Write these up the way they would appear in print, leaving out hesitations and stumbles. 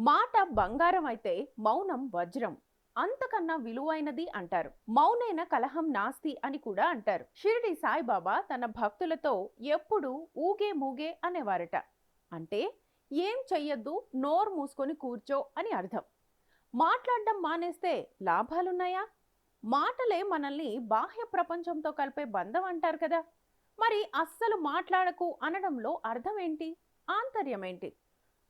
మాట బంగారం అయితే మౌనం వజ్రం. అంతకన్నా విలువైనది అంటారు. మౌనైన కలహం నాస్తి అని కూడా అంటారు. షిరిడి సాయిబాబా తన భక్తులతో ఎప్పుడు ఊగే మూగే అనేవారట. అంటే ఏం చెయ్యొద్దు, నోరు మూసుకొని కూర్చో అని అర్థం. మాట్లాడడం మానేస్తే లాభాలున్నాయా? మాటలే మనల్ని బాహ్య ప్రపంచంతో కలిపే బంధం అంటారు కదా. మరి అస్సలు మాట్లాడకు అనడంలో అర్థం ఏంటి? ఆంతర్యం ఏంటి?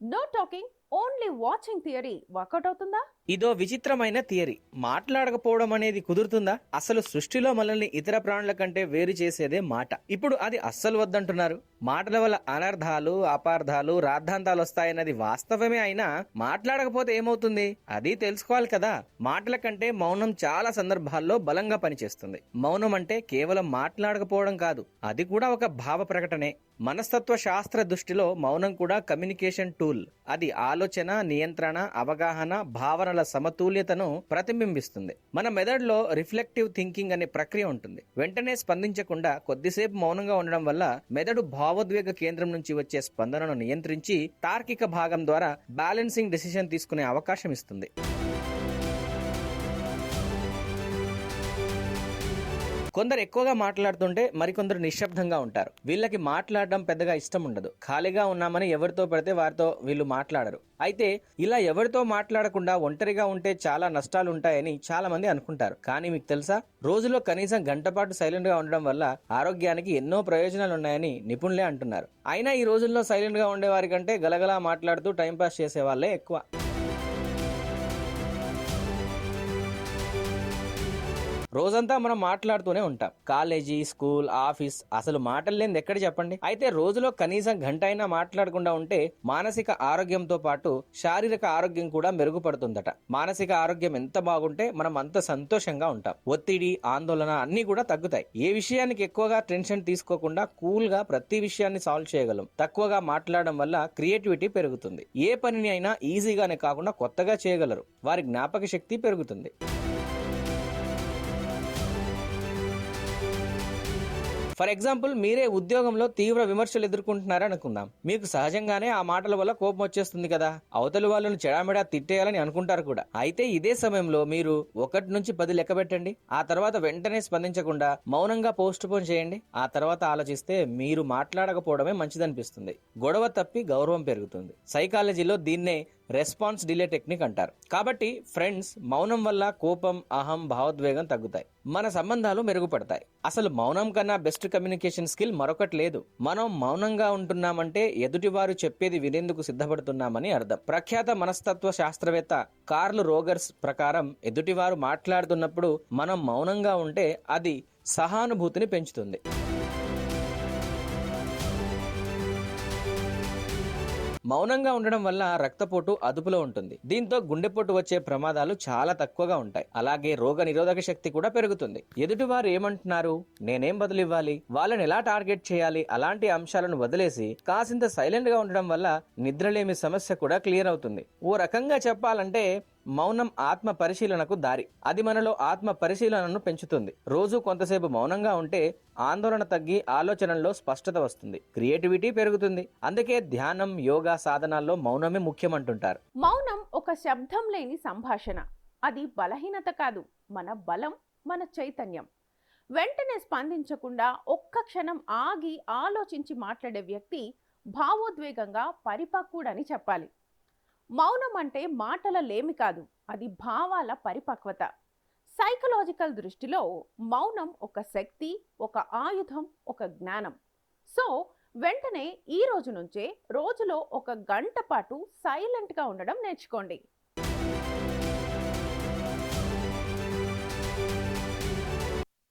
No talking, only watching theory work out అవుతుందా? ఇదో విచిత్రమైన థియరీ. మాట్లాడకపోవడం అనేది కుదురుతుందా? అసలు సృష్టిలో మనల్ని ఇతర ప్రాణుల కంటే వేరు చేసేదే మాట. ఇప్పుడు అది అస్సలు వద్దంటున్నారు. మాటల వల్ల అనర్థాలు, అపార్థాలు, రాద్ధాంతాలు వస్తాయన్నది వాస్తవమే. అయినా మాట్లాడకపోతే ఏమవుతుంది అది తెలుసుకోవాలి కదా. మాటల కంటే మౌనం చాలా సందర్భాల్లో బలంగా పనిచేస్తుంది. మౌనం అంటే కేవలం మాట్లాడకపోవడం కాదు, అది కూడా ఒక భావ ప్రకటనే. మనస్తత్వ శాస్త్ర దృష్టిలో మౌనం కూడా కమ్యూనికేషన్ టూల్. అది ఆలోచన, నియంత్రణ, అవగాహన, భావనల సమతుల్యతను ప్రతిబింబిస్తుంది. మన మెదడులో రిఫ్లెక్టివ్ థింకింగ్ అనే ప్రక్రియ ఉంటుంది. వెంటనే స్పందించకుండా కొద్దిసేపు మౌనంగా ఉండడం వల్ల మెదడు భావోద్వేగ కేంద్రం నుంచి వచ్చే స్పందనను నియంత్రించి తార్కిక భాగం ద్వారా బ్యాలెన్సింగ్ డెసిషన్ తీసుకునే అవకాశం ఇస్తుంది. కొందరు ఎక్కువగా మాట్లాడుతుంటే మరికొందరు నిశ్శబ్దంగా ఉంటారు. వీళ్ళకి మాట్లాడడం పెద్దగా ఇష్టం ఉండదు. ఖాళీగా ఉన్నామని ఎవరితో పడితే వారితో వీళ్ళు మాట్లాడరు. అయితే ఇలా ఎవరితో మాట్లాడకుండా ఒంటరిగా ఉంటే చాలా నష్టాలు ఉంటాయని చాలా మంది అనుకుంటారు. కానీ మీకు తెలుసా, రోజులో కనీసం గంట పాటు సైలెంట్ గా ఉండడం వల్ల ఆరోగ్యానికి ఎన్నో ప్రయోజనాలు ఉన్నాయని నిపుణులే అంటున్నారు. అయినా ఈ రోజుల్లో సైలెంట్ గా ఉండే వారి కంటే గలగలా మాట్లాడుతూ టైంపాస్ చేసే వాళ్ళే ఎక్కువ. రోజంతా మనం మాట్లాడుతూనే ఉంటాం. కాలేజీ, స్కూల్, ఆఫీస్, అసలు మాటలు లేనిది ఎక్కడ చెప్పండి. అయితే రోజులో కనీసం గంట అయినా మాట్లాడకుండా ఉంటే మానసిక ఆరోగ్యంతో పాటు శారీరక ఆరోగ్యం కూడా మెరుగుపడుతుందట. మానసిక ఆరోగ్యం ఎంత బాగుంటే మనం అంత సంతోషంగా ఉంటాం. ఒత్తిడి, ఆందోళన అన్ని కూడా తగ్గుతాయి. ఏ విషయానికి ఎక్కువగా టెన్షన్ తీసుకోకుండా కూల్ గా ప్రతి విషయాన్ని సాల్వ్ చేయగలం. తక్కువగా మాట్లాడడం వల్ల క్రియేటివిటీ పెరుగుతుంది. ఏ పనిని అయినా ఈజీగానే కాకుండా కొత్తగా చేయగలరు. వారి జ్ఞాపక శక్తి పెరుగుతుంది. ఫర్ ఎగ్జాంపుల్, మీరే ఉద్యోగంలో తీవ్ర విమర్శలు ఎదుర్కొంటున్నారనుకుందాం. మీకు సహజంగానే ఆ మాటల వల్ల కోపం వచ్చేస్తుంది కదా. అవతలి వాళ్ళను చెడామెడా తిట్టేయాలని అనుకుంటారు కూడా. అయితే ఇదే సమయంలో మీరు 1 నుంచి 10 లెక్క పెట్టండి. ఆ తర్వాత వెంటనే స్పందించకుండా మౌనంగా పోస్ట్ పోన్ చేయండి. ఆ తర్వాత ఆలోచిస్తే మీరు మాట్లాడకపోవడమే మంచిదనిపిస్తుంది. గొడవ తప్పి గౌరవం పెరుగుతుంది. సైకాలజీలో దీన్నే రెస్పాన్స్ డిలే టెక్నిక్ అంటారు. కాబట్టి ఫ్రెండ్స్, మౌనం వల్ల కోపం, అహం, భావోద్వేగం తగ్గుతాయి. మన సంబంధాలు మెరుగుపడతాయి. అసలు మౌనం కన్నా బెస్ట్ కమ్యూనికేషన్ స్కిల్ మరొకటి లేదు. మనం మౌనంగా ఉంటున్నామంటే ఎదుటివారు చెప్పేది వినేందుకు సిద్ధపడుతున్నామని అర్థం. ప్రఖ్యాత మనస్తత్వ శాస్త్రవేత్త కార్ల్ రోగర్స్ ప్రకారం ఎదుటివారు మాట్లాడుతున్నప్పుడు మనం మౌనంగా ఉంటే అది సహానుభూతిని పెంచుతుంది. మౌనంగా ఉండడం వల్ల రక్తపోటు అదుపులో ఉంటుంది. దీంతో గుండెపోటు వచ్చే ప్రమాదాలు చాలా తక్కువగా ఉంటాయి. అలాగే రోగ నిరోధక శక్తి కూడా పెరుగుతుంది. ఎదుటివారు ఏమంటున్నారు, నేనేం బదులివ్వాలి, వాళ్ళని ఎలా టార్గెట్ చేయాలి, అలాంటి అంశాలను వదిలేసి కాసింత సైలెంట్ గా ఉండడం వల్ల నిద్రలేమి సమస్య కూడా క్లియర్ అవుతుంది. ఓ రకంగా చెప్పాలంటే మౌనం ఆత్మ పరిశీలనకు దారి. అది మనలో ఆత్మ పరిశీలనను పెంచుతుంది. రోజు కొంతసేపు మౌనంగా ఉంటే ఆందోళన తగ్గి ఆలోచనల్లో స్పష్టత వస్తుంది. క్రియేటివిటీ పెరుగుతుంది. అందుకే ధ్యానం, యోగా సాధనాల్లో మౌనమే ముఖ్యమంటుంటారు. మౌనం ఒక శబ్దం లేని సంభాషణ. అది బలహీనత కాదు, మన బలం, మన చైతన్యం. వెంటనే స్పందించకుండా ఒక్క క్షణం ఆగి ఆలోచించి మాట్లాడే వ్యక్తి భావోద్వేగంగా పరిపక్వుడని చెప్పాలి. మౌనం అంటే మాటల లేమి కాదు, అది భావాల పరిపక్వత. సైకలాజికల్ దృష్టిలో మౌనం ఒక శక్తి, ఒక ఆయుధం, ఒక జ్ఞానం. సో వెంటనే ఈ రోజు నుంచే రోజులో 1 గంట పాటు సైలెంట్గా ఉండడం నేర్చుకోండి.